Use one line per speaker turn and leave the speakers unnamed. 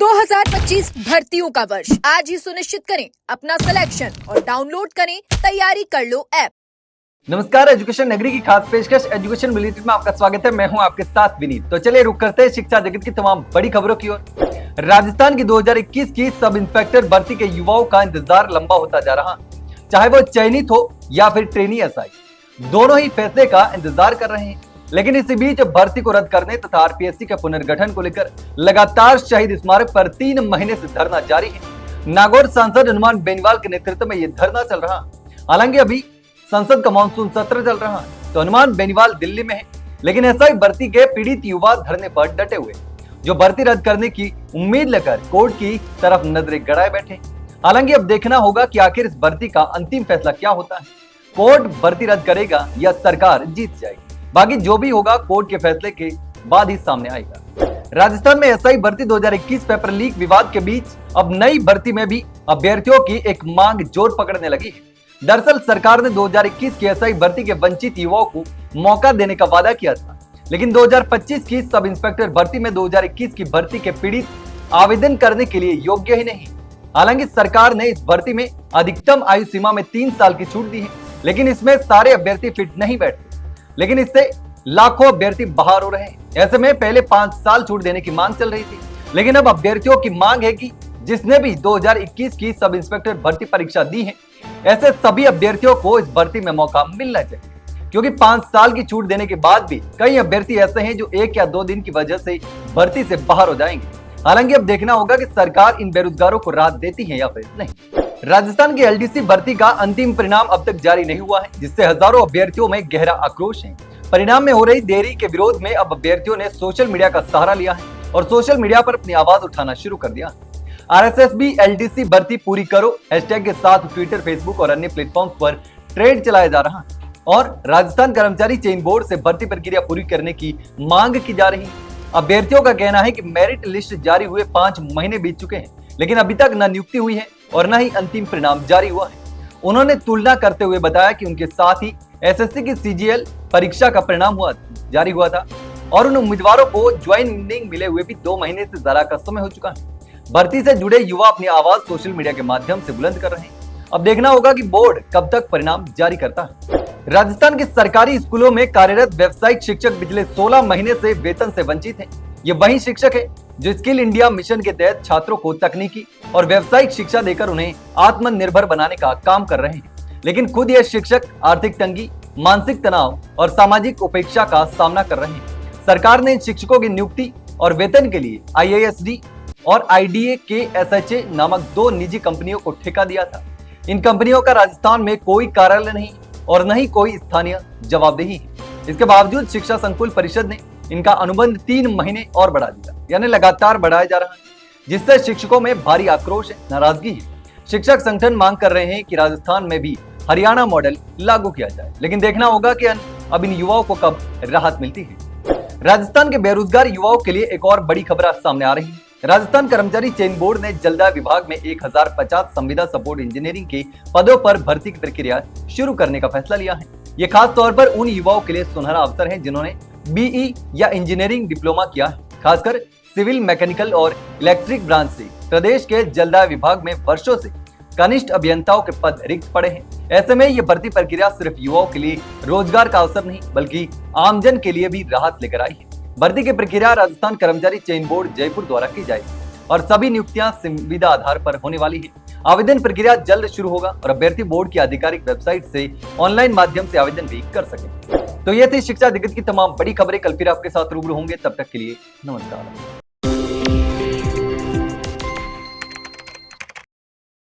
2025 भर्तियों का वर्ष आज ही सुनिश्चित करें अपना सिलेक्शन और डाउनलोड करें तैयारी कर लो ऐप।
नमस्कार, एजुकेशन नगरी की खास पेशकश एजुकेशन बुलेटिन में आपका स्वागत है। मैं हूं आपके साथ विनीत। तो चलिए रुक करते हैं शिक्षा जगत की तमाम बड़ी खबरों की ओर। राजस्थान की 2021 की सब इंस्पेक्टर भर्ती के युवाओं का इंतजार लंबा होता जा रहा, चाहे वो चयनित हो या फिर ट्रेनी एसआई, दोनों ही फैसले का इंतजार कर रहे हैं। लेकिन इसी बीच भर्ती को रद्द करने तथा आरपीएससी के पुनर्गठन को लेकर लगातार शहीद स्मारक पर 3 महीने से धरना जारी है। नागौर सांसद हनुमान बेनीवाल के नेतृत्व में यह धरना चल रहा। हालांकि अभी संसद का मानसून सत्र चल रहा है, तो हनुमान बेनीवाल दिल्ली में है, लेकिन एसआई भर्ती के पीड़ित युवा धरने पर डटे हुए, जो भर्ती रद्द करने की उम्मीद लेकर कोर्ट की तरफ नजरें गड़ाए बैठे। हालांकि अब देखना होगा कि आखिर इस भर्ती का अंतिम फैसला क्या होता है। कोर्ट भर्ती रद्द करेगा या सरकार जीत जाएगी, बाकी जो भी होगा कोर्ट के फैसले के बाद ही सामने आएगा। राजस्थान में एसआई भर्ती 2021 पेपर लीक विवाद के बीच अब नई भर्ती में भी अभ्यर्थियों की एक मांग जोर पकड़ने लगी है। दरअसल सरकार ने 2021 की एसआई भर्ती के वंचित युवाओं को मौका देने का वादा किया था, लेकिन 2025 की सब इंस्पेक्टर भर्ती में 2021 की भर्ती के पीड़ित आवेदन करने के लिए योग्य ही नहीं। हालांकि सरकार ने इस भर्ती में अधिकतम आयु सीमा में 3 साल की छूट दी है, लेकिन इसमें सारे अभ्यर्थी फिट नहीं बैठते, लेकिन इससे लाखों अभ्यर्थी बाहर हो रहे हैं। ऐसे में पहले 5 साल छूट देने की मांग चल रही थी, लेकिन अब अभ्यर्थियों की मांग है कि जिसने भी 2021 की सब इंस्पेक्टर भर्ती परीक्षा दी है, ऐसे सभी अभ्यर्थियों को इस भर्ती में मौका मिलना चाहिए, क्योंकि 5 साल की छूट देने के बाद भी कई अभ्यर्थी ऐसे हैं जो 1 या 2 दिन की वजह से भर्ती से बाहर हो जाएंगे। हालांकि अब देखना होगा कि सरकार इन बेरोजगारों को राहत देती है या फिर नहीं। राजस्थान की एलडीसी भर्ती का अंतिम परिणाम अब तक जारी नहीं हुआ है, जिससे हजारों अभ्यर्थियों में गहरा आक्रोश है। परिणाम में हो रही देरी के विरोध में अब अभ्यर्थियों ने सोशल मीडिया का सहारा लिया है और सोशल मीडिया पर अपनी आवाज उठाना शुरू कर दिया। आरएसएस भी एलडीसी भर्ती पूरी करो हैशटैग के साथ ट्विटर, फेसबुक और अन्य प्लेटफॉर्म पर ट्रेड चलाया जा रहा है और राजस्थान कर्मचारी चयन बोर्ड से भर्ती प्रक्रिया पूरी करने की मांग की जा रही है। अभ्यर्थियों का कहना है कि मेरिट लिस्ट जारी हुए 5 महीने बीत चुके हैं, लेकिन अभी तक न नियुक्ति हुई है और न ही अंतिम परिणाम जारी हुआ है। उन्होंने तुलना करते हुए बताया कि उनके साथ ही एसएससी की सीजीएल परीक्षा का परिणाम जारी हुआ था और उन उम्मीदवारों को ज्वाइनिंग मिले हुए भी 2 महीने से ज्यादा का समय हो चुका है। भर्ती से जुड़े युवा अपनी आवाज सोशल मीडिया के माध्यम से बुलंद कर रहे हैं। अब देखना होगा कि बोर्ड कब तक परिणाम जारी करता है। राजस्थान के सरकारी स्कूलों में कार्यरत व्यावसायिक शिक्षक पिछले 16 महीने से वेतन से वंचित हैं। ये वही शिक्षक है जो स्किल इंडिया मिशन के तहत छात्रों को तकनीकी और व्यावसायिक शिक्षा देकर उन्हें आत्मनिर्भर बनाने का काम कर रहे हैं, लेकिन खुद ये शिक्षक आर्थिक तंगी, मानसिक तनाव और सामाजिक उपेक्षा का सामना कर रहे हैं। सरकार ने इन शिक्षकों की नियुक्ति और वेतन के लिए आईआईएसडी और आईडीए के एसएचए नामक 2 निजी कंपनियों को ठेका दिया था। इन कंपनियों का राजस्थान में कोई कार्यालय नहीं और न ही कोई स्थानीय जवाबदेही है। इसके बावजूद शिक्षा संकुल परिषद ने इनका अनुबंध 3 महीने और बढ़ा दिया, यानी लगातार बढ़ाया जा रहा है, जिससे शिक्षकों में भारी आक्रोश है, नाराजगी है। शिक्षक संगठन मांग कर रहे हैं कि राजस्थान में भी हरियाणा मॉडल लागू किया जाए, लेकिन देखना होगा कि अब इन युवाओं को कब राहत मिलती है। राजस्थान के बेरोजगार युवाओं के लिए एक और बड़ी खबर सामने आ रही है। राजस्थान कर्मचारी चयन बोर्ड ने जलदाय विभाग में 1050 संविदा सपोर्ट इंजीनियरिंग के पदों पर भर्ती की प्रक्रिया शुरू करने का फैसला लिया है। ये खास तौर पर उन युवाओं के लिए सुनहरा अवसर है जिन्होंने बीई या इंजीनियरिंग डिप्लोमा किया है। खासकर सिविल, मैकेनिकल और इलेक्ट्रिक ब्रांच से प्रदेश के जलदाय विभाग में वर्षों से कनिष्ठ अभियंताओं के पद रिक्त पड़े हैं। ऐसे में ये भर्ती प्रक्रिया सिर्फ युवाओं के लिए रोजगार का अवसर नहीं, बल्कि आमजन के लिए भी राहत लेकर आई है। भर्ती की प्रक्रिया राजस्थान कर्मचारी चयन बोर्ड जयपुर द्वारा की जाएगी और सभी नियुक्तियां संविदा आधार पर होने वाली है। आवेदन प्रक्रिया जल्द शुरू होगा और अभ्यर्थी बोर्ड की आधिकारिक वेबसाइट से ऑनलाइन माध्यम से आवेदन भी कर सकें। तो ये थी शिक्षा जगत की तमाम बड़ी खबरें। कल फिर आपके साथ रूबरू होंगे, तब तक के लिए नमस्कार।